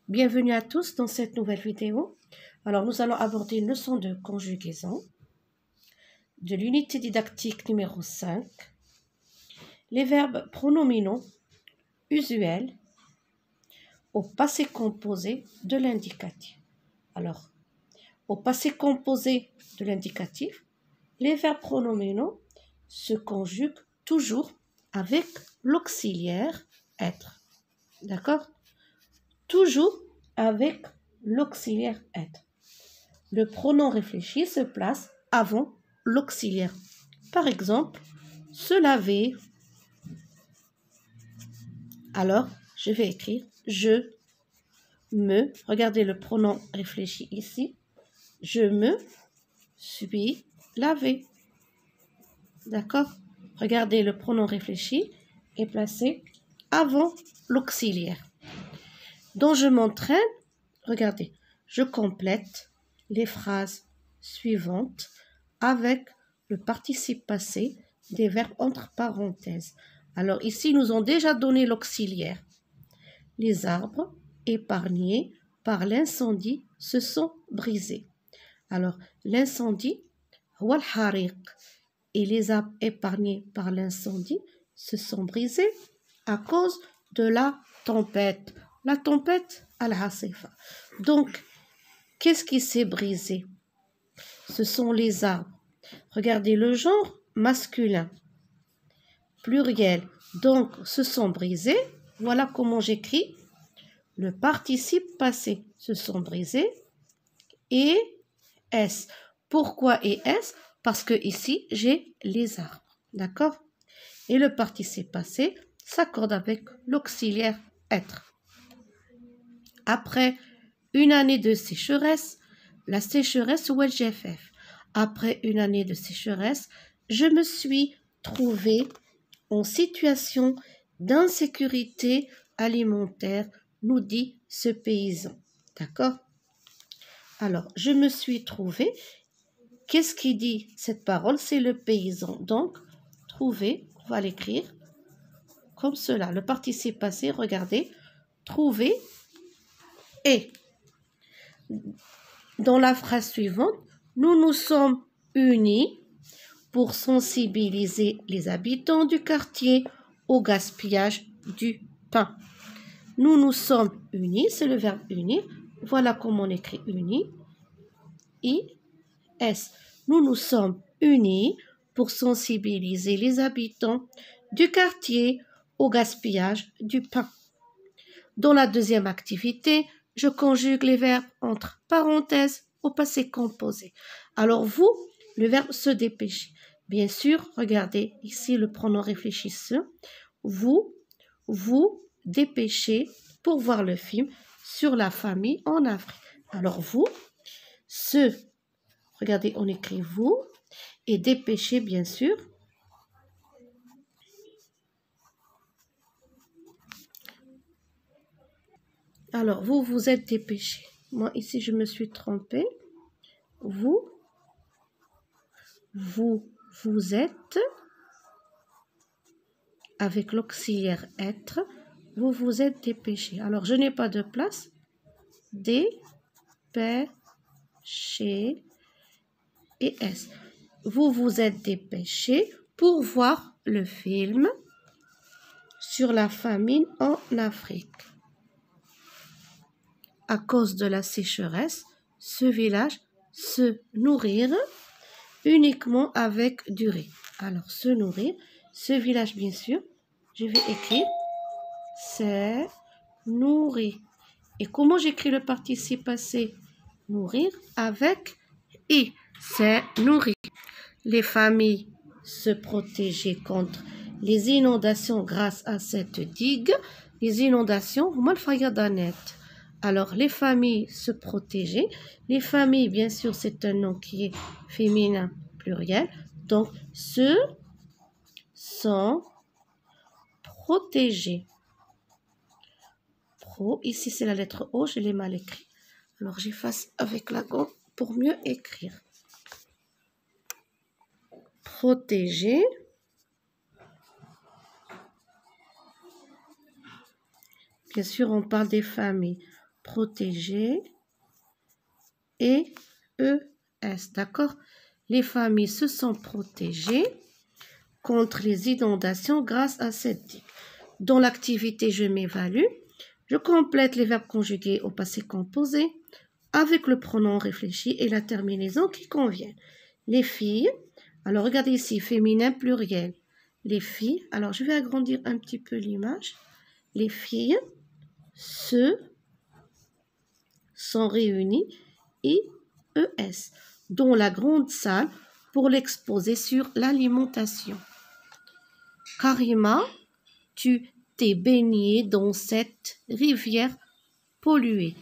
Bienvenue à tous dans cette nouvelle vidéo. Alors, nous allons aborder une leçon de conjugaison de l'unité didactique numéro 5. Les verbes pronominaux usuels au passé composé de l'indicatif. Alors, au passé composé de l'indicatif, les verbes pronominaux se conjuguent toujours avec l'auxiliaire être. D'accord? Toujours avec l'auxiliaire être. Le pronom réfléchi se place avant l'auxiliaire. Par exemple, se laver. Alors, je vais écrire je me. Regardez le pronom réfléchi ici. Je me suis lavé. D'accord? Regardez, le pronom réfléchi est placé avant l'auxiliaire. Donc, je m'entraîne. Regardez, je complète les phrases suivantes avec le participe passé des verbes entre parenthèses. Alors ici, nous ont déjà donné l'auxiliaire. Les arbres épargnés par l'incendie se sont brisés. Alors, l'incendie, huwa al-hariq, et les arbres épargnés par l'incendie se sont brisés à cause de la tempête. La tempête, al-asifa. Donc, qu'est-ce qui s'est brisé? Ce sont les arbres. Regardez le genre masculin, pluriel. Donc, se sont brisés. Voilà comment j'écris le participe passé. Se sont brisés. Et S. Pourquoi et S? Parce que ici, j'ai les arbres. D'accord? Et le participe passé s'accorde avec l'auxiliaire être. Après une année de sécheresse, la sécheresse ou LGFF. Après une année de sécheresse, je me suis trouvée en situation d'insécurité alimentaire, nous dit ce paysan. D'accord? Alors, je me suis trouvée. Qu'est-ce qui dit cette parole? C'est le paysan. Donc, trouver, on va l'écrire comme cela. Le participe passé, regardez, trouver. Et dans la phrase suivante, nous nous sommes unis pour sensibiliser les habitants du quartier au gaspillage du pain. Nous nous sommes unis, c'est le verbe unir. Voilà comment on écrit unis. I-S. Nous nous sommes unis pour sensibiliser les habitants du quartier au gaspillage du pain. Dans la deuxième activité, je conjugue les verbes entre parenthèses au passé composé. Alors vous, le verbe se dépêcher. Bien sûr, regardez ici le pronom réfléchissant. Vous dépêchez pour voir le film sur la famille en Afrique. Alors vous, regardez, on écrit vous et dépêcher bien sûr. Alors, vous vous êtes dépêché. Moi, ici, je me suis trompée. Vous êtes, avec l'auxiliaire être, vous vous êtes dépêché. Alors, je n'ai pas de place. Dépêché et S. Vous vous êtes dépêché pour voir le film sur la famine en Afrique. À cause de la sécheresse, ce village se nourrit uniquement avec du riz. Alors, se nourrir, ce village, bien sûr, je vais écrire c'est nourri. Et comment j'écris le participe passé? Nourrir avec i. C'est nourri. Les familles se protégeaient contre les inondations grâce à cette digue. Les inondations, alors, les familles se protégeaient. Les familles, bien sûr, c'est un nom qui est féminin, pluriel. Donc, se sont protégées. Ici, c'est la lettre O, je l'ai mal écrit. Alors, j'efface avec la gomme pour mieux écrire. Protégées. Bien sûr, on parle des familles. protégées, et ES, d'accord? Les familles se sont protégées contre les inondations grâce à cette digue. Dans l'activité je m'évalue, je complète les verbes conjugués au passé composé avec le pronom réfléchi et la terminaison qui convient. Les filles, alors regardez ici, féminin pluriel. Les filles, alors je vais agrandir un petit peu l'image. Les filles se sont réunies, IES, dans la grande salle pour l'exposer sur l'alimentation. Karima, tu t'es baignée dans cette rivière polluée.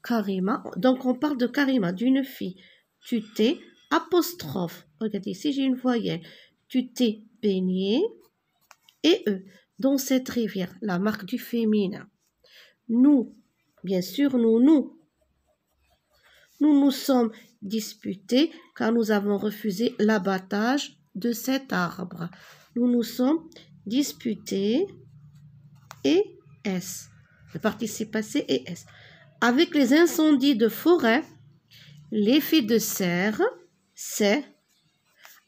Karima, donc on parle de Karima, d'une fille. Tu t'es, apostrophe, regardez ici j'ai une voyelle. Tu t'es baignée, et dans cette rivière, la marque du féminin. Nous, bien sûr, nous nous sommes disputés car nous avons refusé l'abattage de cet arbre. Nous nous sommes disputés, et S. Le participe passé et S. Avec les incendies de forêt, l'effet de serre s'est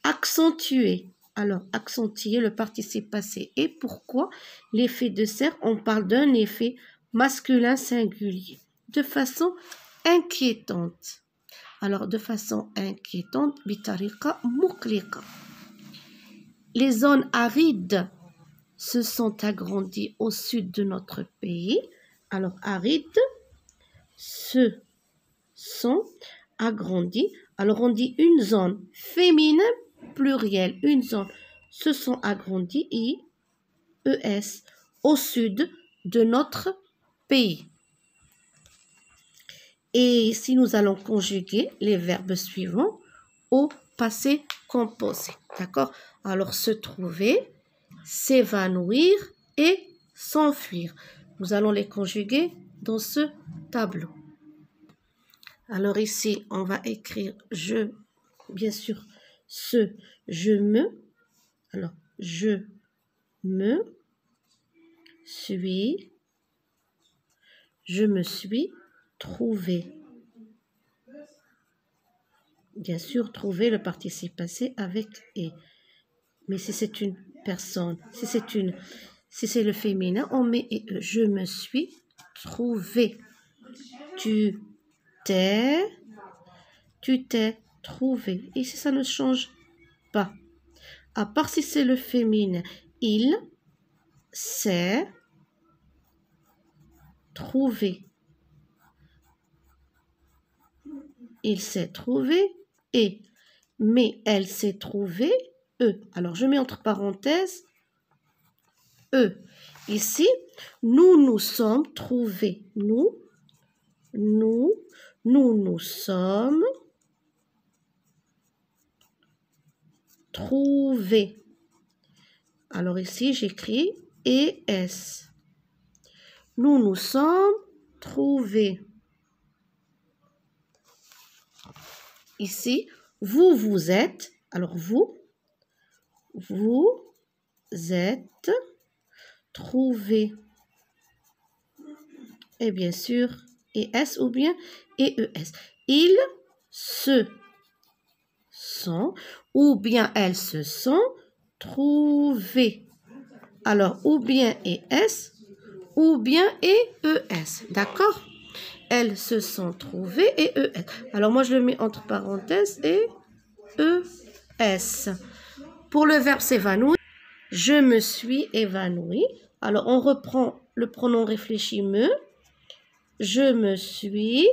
accentué. Alors, accentuer le participe passé. Et pourquoi l'effet de serre? On parle d'un effet masculin singulier. De façon inquiétante. Alors, de façon inquiétante, bitariqa muqliqa. Les zones arides se sont agrandies au sud de notre pays. Alors, arides se sont agrandies. Alors, on dit une zone féminin pluriel. Une zone se sont agrandies, IES, au sud de notre pays. Et ici, nous allons conjuguer les verbes suivants au passé composé. D'accord? Alors, se trouver, s'évanouir et s'enfuir. Nous allons les conjuguer dans ce tableau. Alors ici, on va écrire je, bien sûr, je me. Alors, je me suis trouvé. Bien sûr, trouver le participe passé avec et. Mais si c'est une personne, si c'est le féminin, on met et. Je me suis trouvé. Tu t'es trouvé. Ici, ça ne change pas. À part si c'est le féminin, il s'est trouvé. Il s'est trouvé et. Mais elle s'est trouvée E. Alors, je mets entre parenthèses E. Ici, nous nous sommes trouvés. Nous sommes trouvés. Alors ici, j'écris ES. Nous nous sommes trouvés. Ici, vous êtes. Alors vous êtes trouvés. Et bien sûr, ES ou bien EES. Ils se sont ou bien elles se sont trouvées. Alors, ou bien ES ou bien EES. D'accord? Elles se sont trouvées et ES. Alors, moi, je le mets entre parenthèses et ES. Pour le verbe s'évanouir, je me suis évanouie. Alors, on reprend le pronom réfléchi me. Je me suis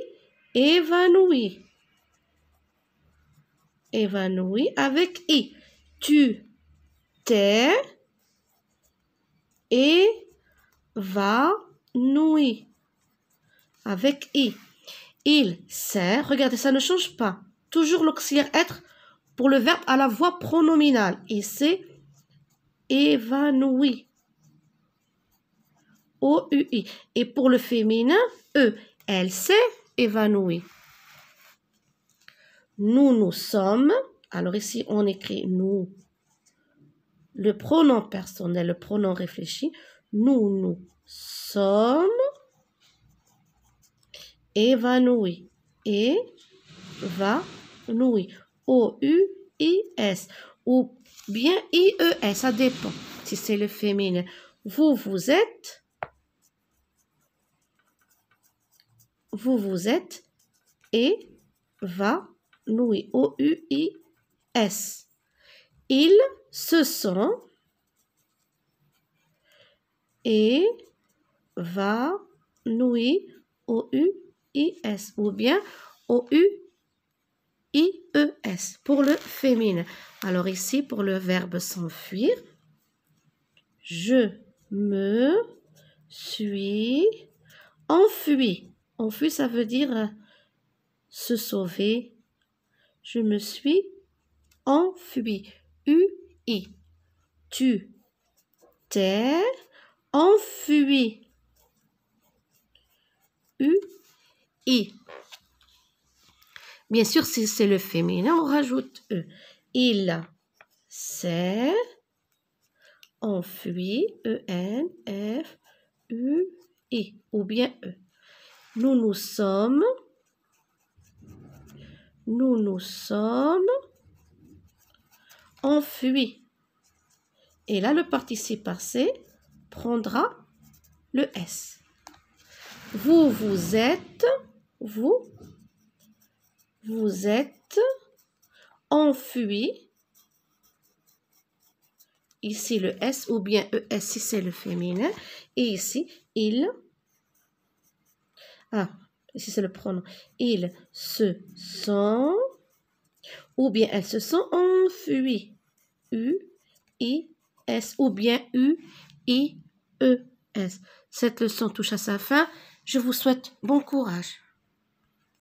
évanouie. Évanouie avec I. Tu t'es évanoui. Avec I. Il s'est, regardez, ça ne change pas. Toujours l'auxiliaire être pour le verbe à la voix pronominale. Il s'est évanoui. O-U-I. Et pour le féminin, E. Elle s'est évanouie. Nous sommes. Alors ici, on écrit nous. Le pronom personnel, le pronom réfléchi. Nous sommes Évanoui. Évanoui. O-U-I-S. Ou bien I-E-S, ça dépend si c'est le féminin. Vous, vous êtes. Vous, vous êtes. Évanoui. O-U-I-S. Ils se sont. Évanoui. O-U-I-S. Ou bien O-U-I-E-S pour le féminin. Alors ici, pour le verbe s'enfuir, je me suis enfui. Enfui, ça veut dire se sauver. Je me suis enfui. U-I. Tu t'es enfui. U-I. Bien sûr, si c'est le féminin, on rajoute E. Il s'est enfui. E-N-F-U-I. Ou bien E. Nous nous sommes enfuis. Et là, le participe passé prendra le S. Vous, vous êtes enfui. Ici, le S ou bien ES si c'est le féminin. Et ici, il. Ah, ici c'est le pronom. Ils se sont. Ou bien elles se sont enfuies. U-I-S ou bien U-I-E-S. Cette leçon touche à sa fin. Je vous souhaite bon courage.